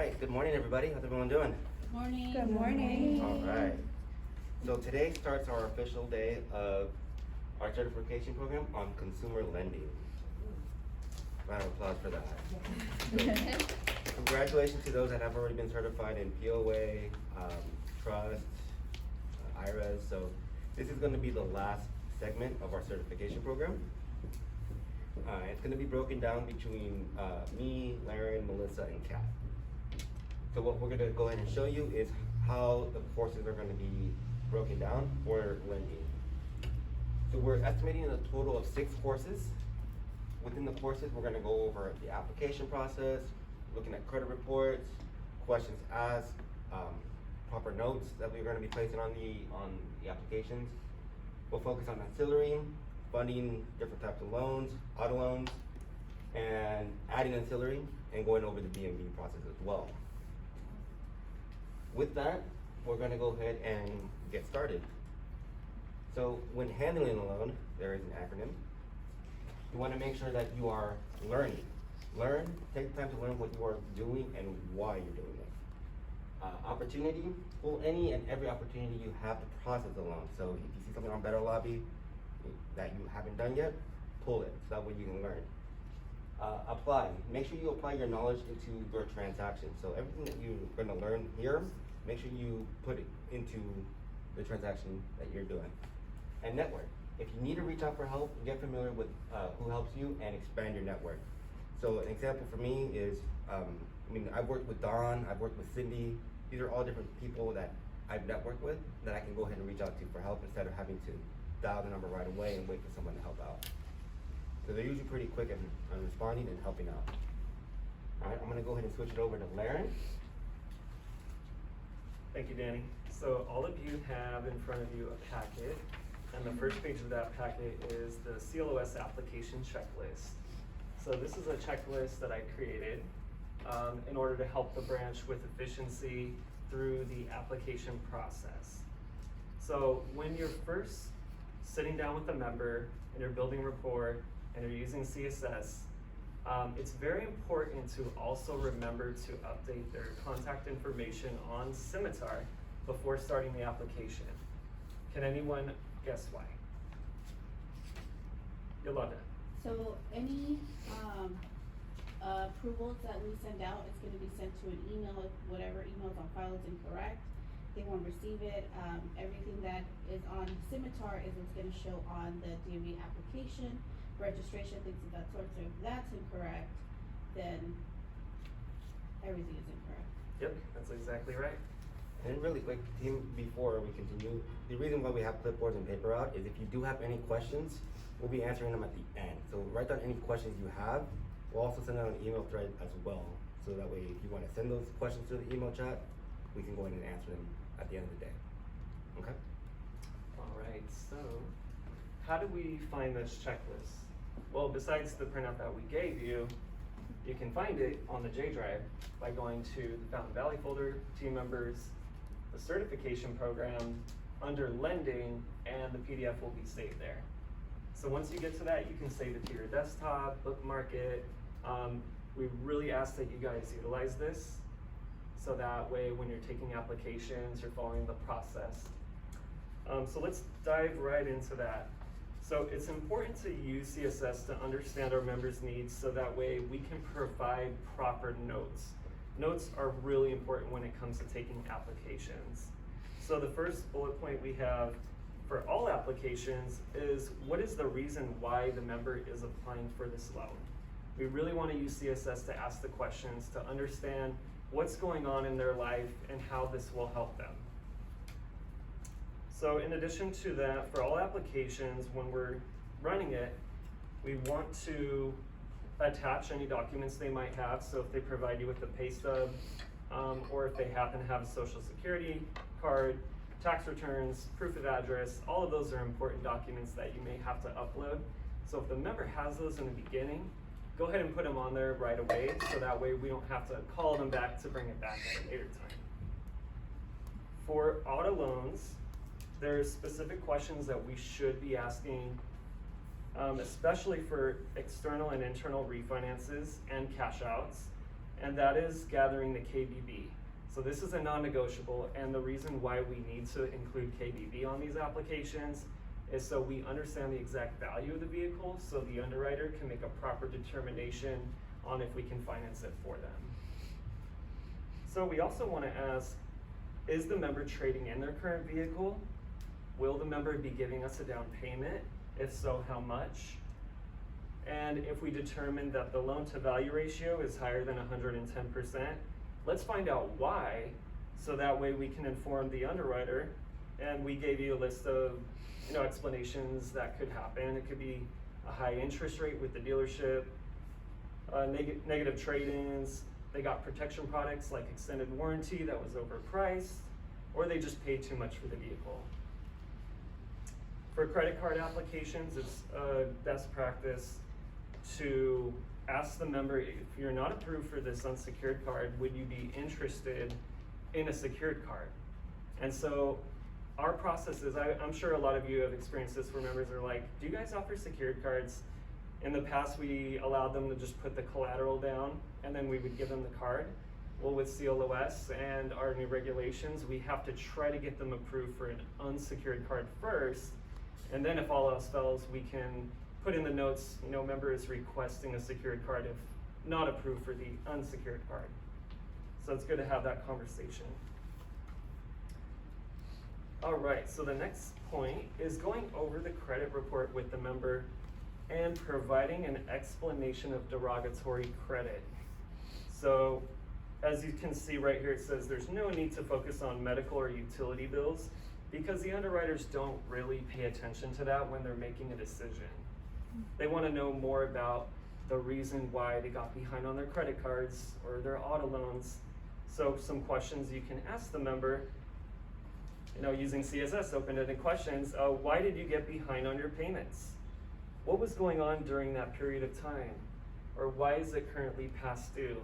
right, good morning everybody. How's everyone doing? Morning. Good morning. All right. So today starts our official day of our certification program on consumer lending. Round of applause for that. So, congratulations to those that have already been certified in POA, Trust, IRAS. So this is going to be the last segment of our certification program. It's going to be broken down between me, Laren, Melissa, and Kat. So what we're going to go ahead and show you is how the courses are going to be broken down for lending. So we're estimating a total of 6 courses. Within the courses, we're going to go over the application process, looking at credit reports, questions asked, proper notes that we're going to be placing on the applications. We'll focus on ancillary, funding different types of loans, auto loans, and adding ancillary and going over the B&B process as well. With that, we're going to go ahead and get started. So when handling a loan, there is an acronym. You want to make sure that you are learning. Learn, take the time to learn what you are doing and why you're doing it. Opportunity, pull any and every opportunity you have to process a loan. So if you see something on Better Lobby that you haven't done yet, pull it, so that way you can learn. Apply, make sure you apply your knowledge into your transaction. So everything that you're going to learn here, make sure you put it into the transaction that you're doing. And network, if you need to reach out for help, get familiar with who helps you and expand your network. So an example for me is, I've worked with Dawn, I've worked with Cindy. These are all different people that I've networked with that I can go ahead and reach out to for help instead of having to dial the number right away and wait for someone to help out. So they're usually pretty quick at responding and helping out. All right, I'm gonna go ahead and switch it over to Laren. Thank you, Danny. So all of you have in front of you a packet, and the first page of that packet is the CLOS application checklist. So this is a checklist that I created in order to help the branch with efficiency through the application process. So when you're first sitting down with a member and you're building rapport and you're using CSS, it's very important to also remember to update their contact information on Scimitar before starting the application. Can anyone guess why? Yolanda. So any approvals that we send out, it's gonna be sent to an email. If whatever email's on file is incorrect, they won't receive it. Everything that is on Scimitar is what's gonna show on the DMV application, registration, things of that sort. So if that's incorrect, then everything is incorrect. Yep, that's exactly right. And really quick, team, before we continue, the reason why we have clipboards and paper out is if you do have any questions, we'll be answering them at the end. So write down any questions you have. We'll also send out an email thread as well. So that way, if you want to send those questions to the email chat, we can go ahead and answer them at the end of the day. Okay? All right, so how do we find this checklist? Well, besides the printout that we gave you, you can find it on the J Drive by going to the Fountain Valley folder, team members, the certification program, under lending, and the PDF will be saved there. So once you get to that, you can save it to your desktop, bookmark it. We really ask that you guys utilize this, so that way when you're taking applications, you're following the process. So let's dive right into that. So it's important to use CSS to understand our members' needs, so that way we can provide proper notes. Notes are really important when it comes to taking applications. So the first bullet point we have for all applications is, what is the reason why the member is applying for this loan? We really want to use CSS to ask the questions to understand what's going on in their life and how this will help them. So in addition to that, for all applications, when we're running it, we want to attach any documents they might have. So if they provide you with a pay stub, or if they happen to have a social security card, tax returns, proof of address, all of those are important documents that you may have to upload. So if the member has those in the beginning, go ahead and put them on there right away, so that way we don't have to call them back to bring it back at a later time. For auto loans, there's specific questions that we should be asking, especially for external and internal refinances and cash outs. and that is gathering the KBB. So this is a non-negotiable, and the reason why we need to include KBB on these applications is so we understand the exact value of the vehicle, so the underwriter can make a proper determination on if we can finance it for them. So we also want to ask, is the member trading in their current vehicle? Will the member be giving us a down payment? If so, how much? And if we determine that the loan to value ratio is higher than 110%, let's find out why, so that way we can inform the underwriter. And we gave you a list of, explanations that could happen. It could be a high interest rate with the dealership, negative trade-ins, they got protection products like extended warranty that was overpriced, or they just paid too much for the vehicle. For credit card applications, it's best practice to ask the member, if you're not approved for this unsecured card, would you be interested in a secured card? And so our process is, I'm sure a lot of you have experienced this, where members are like, do you guys offer secured cards? In the past, we allowed them to just put the collateral down, and then we would give them the card. Well, with CLOS and our new regulations, we have to try to get them approved for an unsecured card first, and then if all else fails, we can put in the notes, member is requesting a secured card if not approved for the unsecured card. So it's good to have that conversation. All right, so the next point is going over the credit report with the member and providing an explanation of derogatory credit. So as you can see right here, it says there's no need to focus on medical or utility bills because the underwriters don't really pay attention to that when they're making a decision. They want to know more about the reason why they got behind on their credit cards or their auto loans. So some questions you can ask the member, using CSS, open-ended questions. Why did you get behind on your payments? What was going on during that period of time? Or why is it currently past due?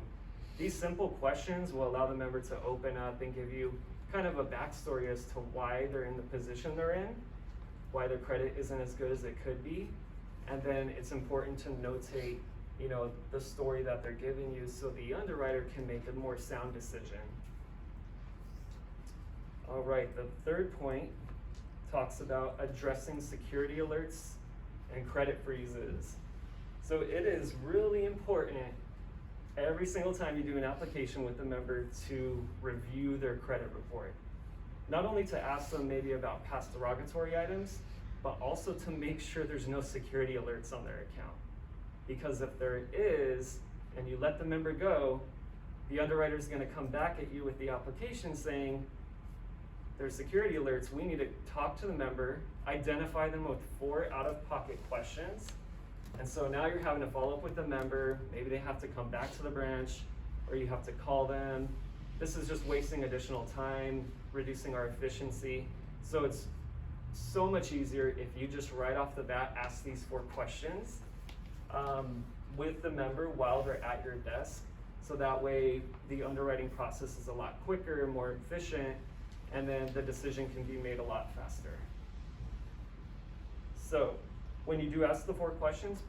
These simple questions will allow the member to open up and give you kind of a backstory as to why they're in the position they're in, why their credit isn't as good as it could be. And then it's important to notate, the story that they're giving you so the underwriter can make a more sound decision. All right, the third point talks about addressing security alerts and credit freezes. So it is really important every single time you do an application with the member to review their credit report. Not only to ask them maybe about past derogatory items, but also to make sure there's no security alerts on their account. Because if there is, and you let the member go, the underwriter is gonna come back at you with the application saying, there's security alerts, we need to talk to the member, identify them with 4 out-of-pocket questions. And so now you're having to follow up with the member, maybe they have to come back to the branch, or you have to call them. This is just wasting additional time, reducing our efficiency. So it's so much easier if you just right off the bat ask these 4 questions with the member while they're at your desk. So that way the underwriting process is a lot quicker, more efficient, and then the decision can be made a lot faster. So when you do ask the 4 questions,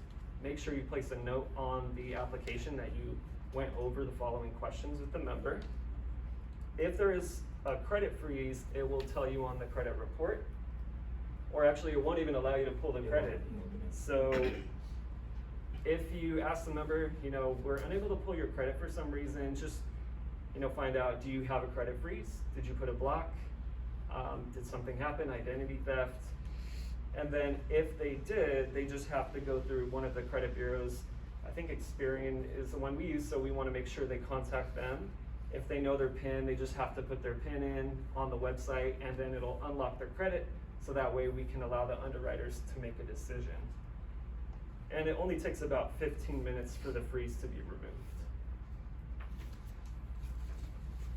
make sure you place a note on the application that you went over the following questions with the member. If there is a credit freeze, it will tell you on the credit report, or actually it won't even allow you to pull the credit. So if you ask the member, we're unable to pull your credit for some reason, just find out, do you have a credit freeze? Did you put a block? Did something happen, identity theft? And then if they did, they just have to go through one of the credit bureaus. I think Experian is the one we use, so we want to make sure they contact them. If they know their PIN, they just have to put their PIN in on the website, and then it'll unlock their credit, so that way we can allow the underwriters to make a decision. And it only takes about 15 minutes for the freeze to be removed.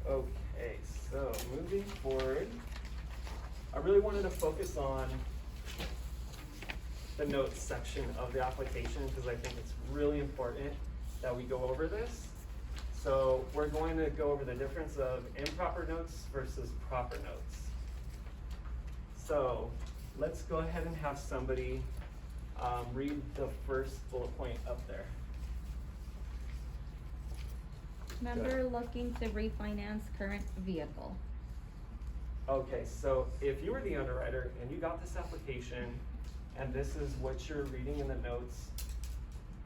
Okay, so moving forward, I really wanted to focus on the notes section of the application because I think it's really important that we go over this. So we're going to go over the difference of improper notes versus proper notes. So let's go ahead and have somebody read the first bullet point up there. Member looking to refinance current vehicle. Okay, so if you were the underwriter and you got this application and this is what you're reading in the notes,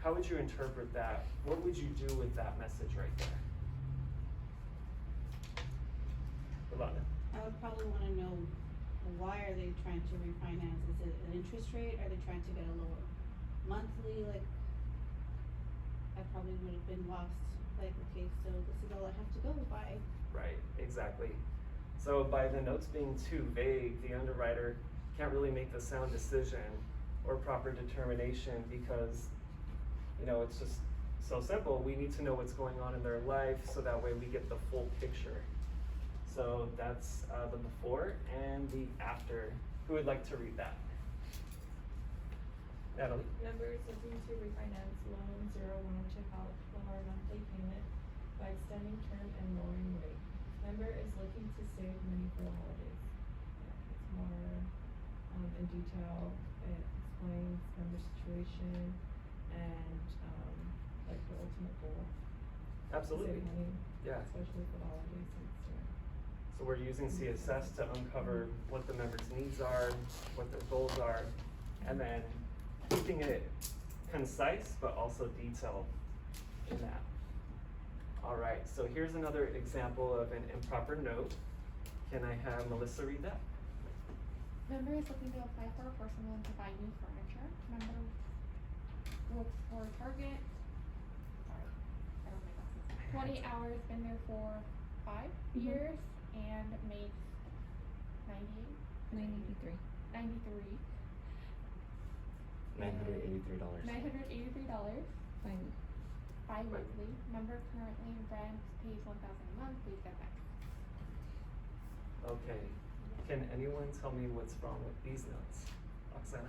how would you interpret that? What would you do with that message right there? Yolanda? I would probably wanna know, why are they trying to refinance? Is it an interest rate? Are they trying to get a lower monthly? Like, I probably would have been lost, like, okay, so this is all I have to go by. Right, exactly. So by the notes being too vague, the underwriter can't really make the sound decision or proper determination because, you know, it's just so simple. We need to know what's going on in their life so that way we get the full picture. So that's the before and the after. Who would like to read that? Natalie? Members looking to refinance loans or want to help lower monthly payment by extending term and lowering rate. Member is looking to save money for the holidays. It's more in detail. It explains member situation and like the ultimate goal. Absolutely. Save money, Yeah. especially for the holidays and stuff. So we're using CSS to uncover what the members' needs are, what their goals are, and then keeping it concise but also detailed in that. All right, so here's another example of an improper note. Can I have Melissa read that? Member is looking to apply for a personal loan to buy new furniture. Member works for Target. Sorry, I don't make glasses. 20 hours, been there for 5 years, and makes 93. 93. $983. $983 Fine. bi-weekly. Member currently rents, pays $1,000 a month, please get back. Okay, can anyone tell me what's wrong with these notes? Oksana?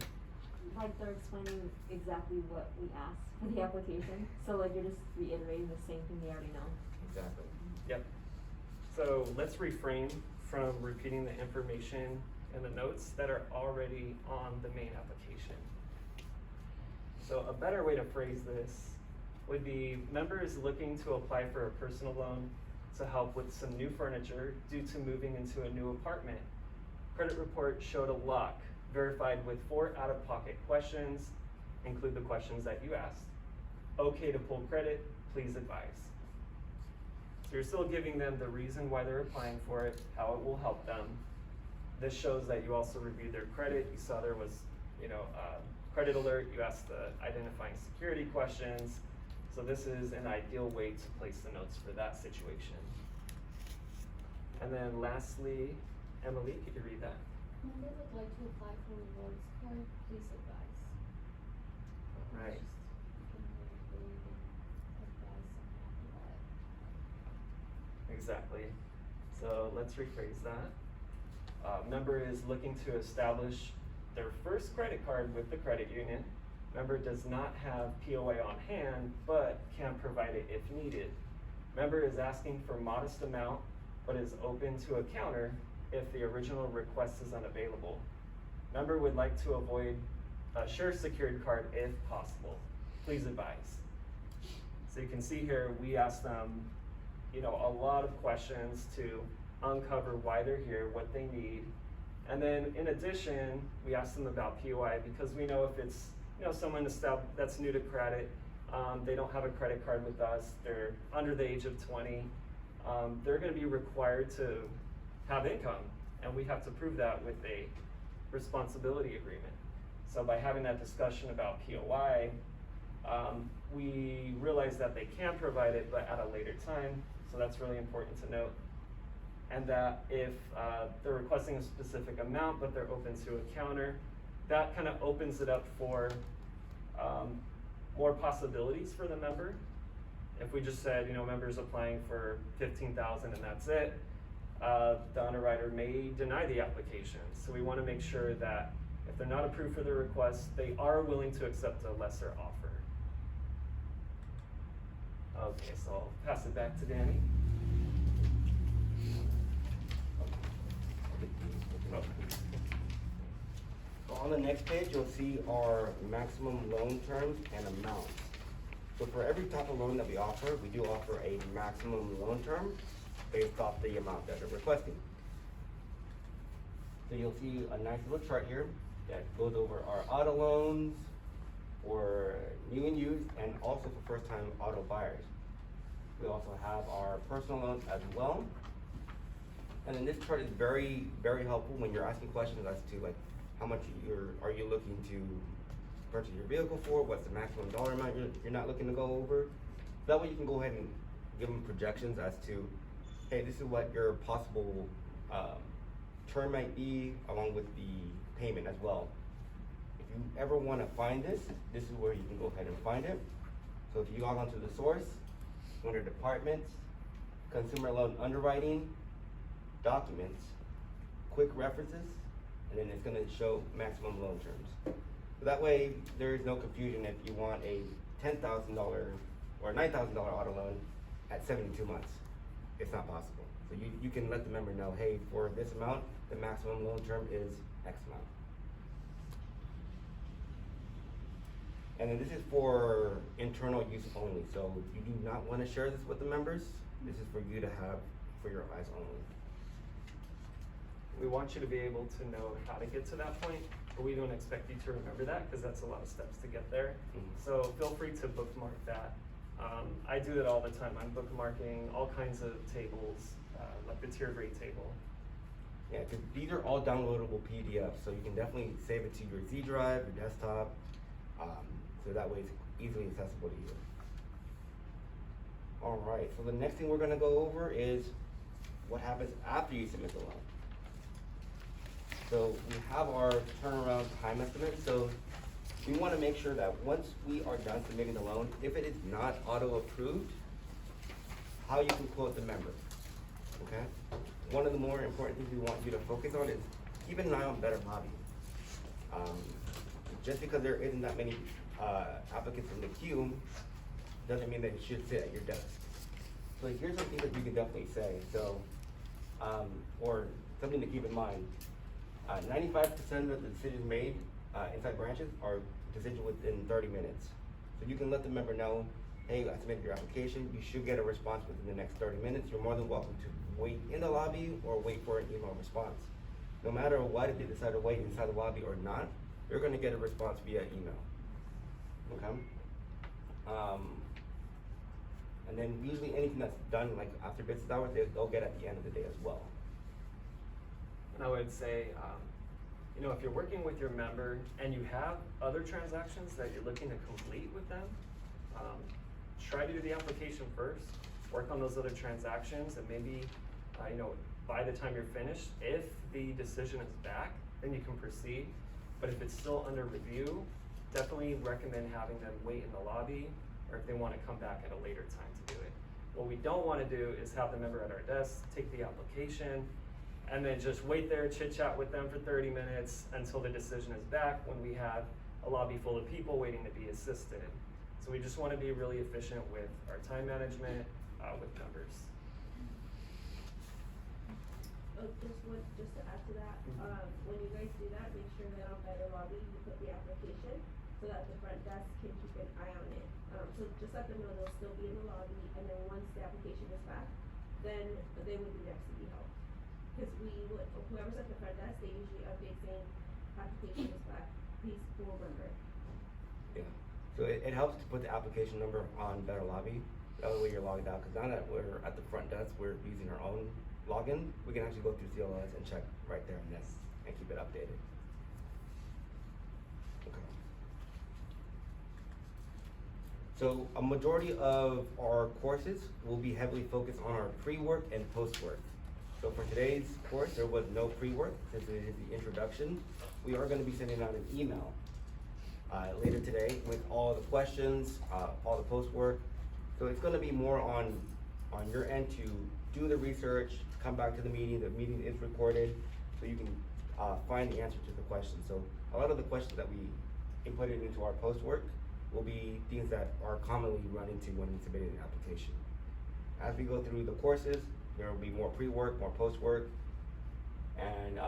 Like they're explaining exactly what we asked for the application, so like you're just reiterating the same thing they already know. Exactly. Yep. So let's refrain from repeating the information in the notes that are already on the main application. So a better way to phrase this would be, member is looking to apply for a personal loan to help with some new furniture due to moving into a new apartment. Credit report showed a lock, verified with 4 out-of-pocket questions, include the questions that you asked. Okay to pull credit, please advise. So you're still giving them the reason why they're applying for it, how it will help them. This shows that you also reviewed their credit. You saw there was, credit alert. You asked the identifying security questions. So this is an ideal way to place the notes for that situation. And then lastly, Emily, could you read that? Member would like to apply for rewards card, please advise. Right. Exactly. So let's rephrase that. Member is looking to establish their first credit card with the credit union. Member does not have POA on hand, but can provide it if needed. Member is asking for modest amount, but is open to a counter if the original request is unavailable. Member would like to avoid a sure secured card if possible. Please advise. So you can see here, we asked them, a lot of questions to uncover why they're here, what they need. And then in addition, we asked them about POI because we know if it's, someone that's new to credit, they don't have a credit card with us, they're under the age of 20, they're gonna be required to have income, and we have to prove that with a responsibility agreement. So by having that discussion about POI, we realize that they can provide it, but at a later time, so that's really important to note. And that if they're requesting a specific amount, but they're open to a counter, that kind of opens it up for more possibilities for the member. If we just said, members applying for $15,000 and that's it, the underwriter may deny the application. So we want to make sure that if they're not approved for the request, they are willing to accept a lesser offer. Okay, so I'll pass it back to Danny. So on the next page, you'll see our maximum loan terms and amounts. So for every type of loan that we offer, we do offer a maximum loan term based off the amount that they're requesting. So you'll see a nice little chart here that goes over our auto loans for new and used, and also for first-time auto buyers. We also have our personal loans as well. And then this chart is very, very helpful when you're asking questions as to like how much are you looking to purchase your vehicle for, what's the maximum dollar amount you're not looking to go over. That way you can go ahead and give them projections as to, hey, this is what your possible term might be, along with the payment as well. If you ever want to find this is where you can go ahead and find it. So if you log onto the source, under departments, consumer loan underwriting, documents, quick references, and then it's gonna show maximum loan terms. So that way, there is no confusion if you want a $10,000 or $9,000 auto loan at 72 months. It's not possible. So you can let the member know, hey, for this amount, the maximum loan term is X amount. And then this is for internal use only, so you do not want to share this with the members. This is for you to have for your eyes only. We want you to be able to know how to get to that point, but we don't expect you to remember that because that's a lot of steps to get there. Mhm. So feel free to bookmark that. I do that all the time. I'm bookmarking all kinds of tables, like the tiered rate table. Yeah, because these are all downloadable PDFs, so you can definitely save it to your Z drive, your desktop, so that way it's easily accessible to you. All right, so the next thing we're gonna go over is what happens after you submit the loan. So we have our turnaround time estimate, so we wanna make sure that once we are done submitting the loan, if it is not auto-approved, how you can quote the member, okay? One of the more important things we want you to focus on is keep an eye on Better Lobby. Just because there isn't that many applicants in the queue, doesn't mean that you should sit at your desk. So here's something that you can definitely say, so, or something to keep in mind. 95% of the decisions made inside branches are decisions within 30 minutes. So you can let the member know, hey, I submitted your application, you should get a response within the next 30 minutes. You're more than welcome to wait in the lobby or wait for an email response. No matter what, if you decide to wait inside the lobby or not, you're gonna get a response via email, okay? And then usually anything that's done like after business hours, they'll get at the end of the day as well. And I would say, you know, if you're working with your member and you have other transactions that you're looking to complete with them, try to do the application first, work on those other transactions, and maybe, you know, by the time you're finished, if the decision is back, then you can proceed. But if it's still under review, definitely recommend having them wait in the lobby, or if they want to come back at a later time to do it. What we don't want to do is have the member at our desk take the application and then just wait there, chit chat with them for 30 minutes until the decision is back when we have a lobby full of people waiting to be assisted. So we just want to be really efficient with our time management with members. Just to add to that, when you guys do that, make sure that on Better Lobby, you put the application so that the front desk can keep an eye on it. So just let them know they'll still be in the lobby, and then once the application is back, then they would be next to be helped. Cause whoever's at the front desk, they usually update saying, application is back, please pull member. Yeah, so it helps to put the application number on Better Lobby. That way you're logged out, because now that we're at the front desk, we're using our own login. We can actually go through CLS and check right there and then and keep it updated. Okay. So a majority of our courses will be heavily focused on our pre-work and post-work. So for today's course, there was no pre-work since it is the introduction. We are going to be sending out an email later today with all the questions, all the post-work. So it's going to be more on your end to do the research, come back to the meeting is recorded, so you can find the answer to the questions. So a lot of the questions that we inputted into our post-work will be things that are commonly run into when we submit an application. As we go through the courses, there will be more pre-work, more post-work, and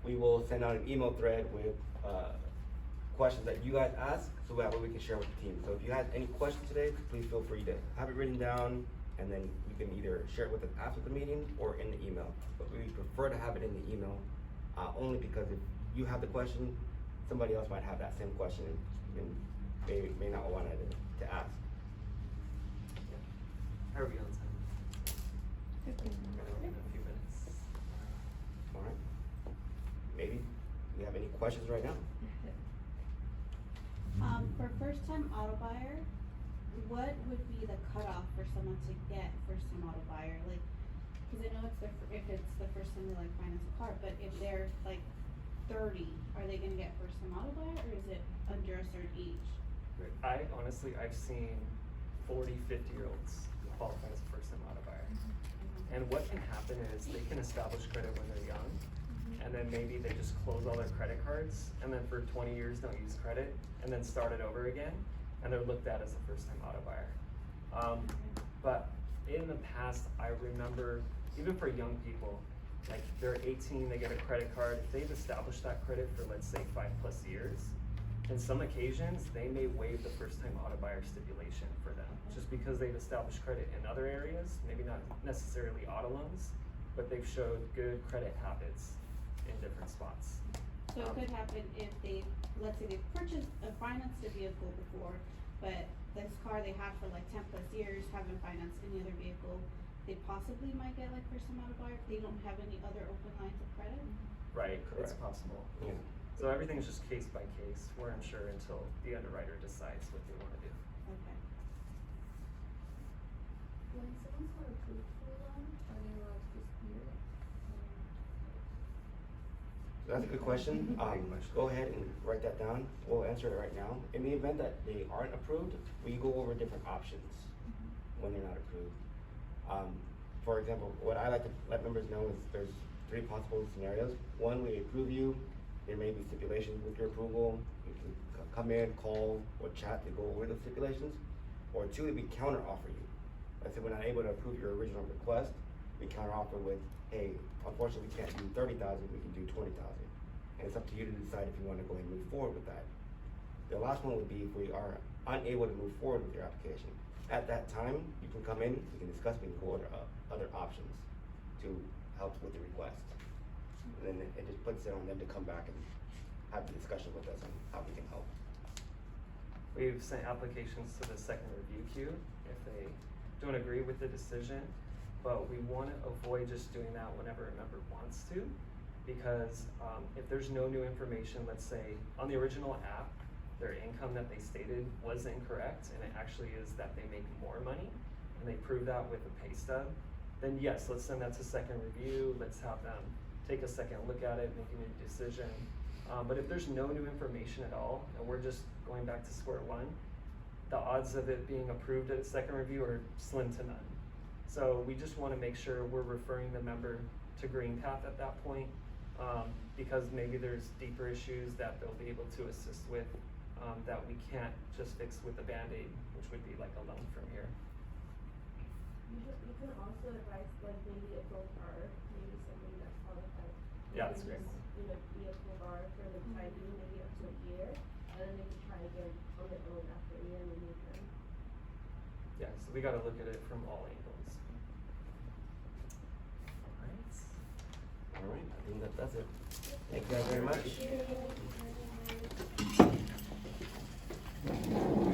we will send out an email thread with questions that you guys ask, so that way we can share with the team. So if you had any questions today, please feel free to have it written down, and then you can either share it with us after the meeting or in the email. But we prefer to have it in the email, only because if you have the question, somebody else might have that same question and may not want to ask. How are we on time? We're gonna leave in a few minutes. All right? Maybe you have any questions right now? For first time auto buyer, what would be the cutoff for someone to get first time auto buyer? Like, cause I know if it's the first time they like finance a car, but if they're like 30, are they gonna get first time auto buyer, or is it under a certain age? I've seen 40, 50-year-olds qualify as a first-time auto buyer. And what can happen is they can establish credit when they're young, and then maybe they just close all their credit cards, and then for 20 years don't use credit, and then start it over again, and they're looked at as a first-time auto buyer. But in the past, I remember, even for young people, like they're 18, they get a credit card, if they've established that credit for, let's say, 5+ years, in some occasions, they may waive the first-time auto buyer stipulation for them, just because they've established credit in other areas, maybe not necessarily auto loans, but they've showed good credit habits in different spots. So it could happen if let's say they've financed a vehicle before, but this car they had for like 10+ years, haven't financed any other vehicle, they possibly might get like first time auto buyer if they don't have any other open lines of credit? Right, it's Correct. possible. Yeah. So everything's just case by case. We're unsure until the underwriter decides what they wanna do. Okay. When someone's not approved for a loan, are they allowed to dispute it? That's a good question. Go ahead and write that down. We'll answer it right now. In the event that they aren't approved, we go over different options when they're not approved. For example, what I like to let members know is there's 3 possible scenarios. One, we approve you. There may be stipulations with your approval. You can come in, call, or chat to go over the stipulations. Or 2, we counter offer you. Let's say we're not able to approve your original request, we counter offer with, hey, unfortunately we can't do 30,000, we can do 20,000. And it's up to you to decide if you want to go ahead and move forward with that. The last one would be if we are unable to move forward with your application. At that time, you can come in, we can discuss, we can go over other options to help with the request. And then it just puts it on them to come back and have the discussion with us on how we can help. We've sent applications to the second review queue if they don't agree with the decision, but we wanna avoid just doing that whenever a member wants to, because if there's no new information, let's say on the original app, their income that they stated was incorrect, and it actually is that they make more money, and they prove that with a pay stub, then yes, let's send that to second review, let's have them take a second look at it, make a new decision. But if there's no new information at all, and we're just going back to square one, the odds of it being approved at a second review are slim to none. So we just wanna make sure we're referring the member to GreenPath at that point, because maybe there's deeper issues that they'll be able to assist with, that we can't just fix with a Band-Aid, which would be like a loan from here. You can also advise, like, maybe a bar, maybe somebody that's qualified. Yeah, They that's can great. just, be a bar for the time being, maybe up to a year, and then they can try again on their own after a year and remove them. Yeah, so we gotta look at it from all angles. Alright. All right, I think that's it. Thank you guys very much. Thank you.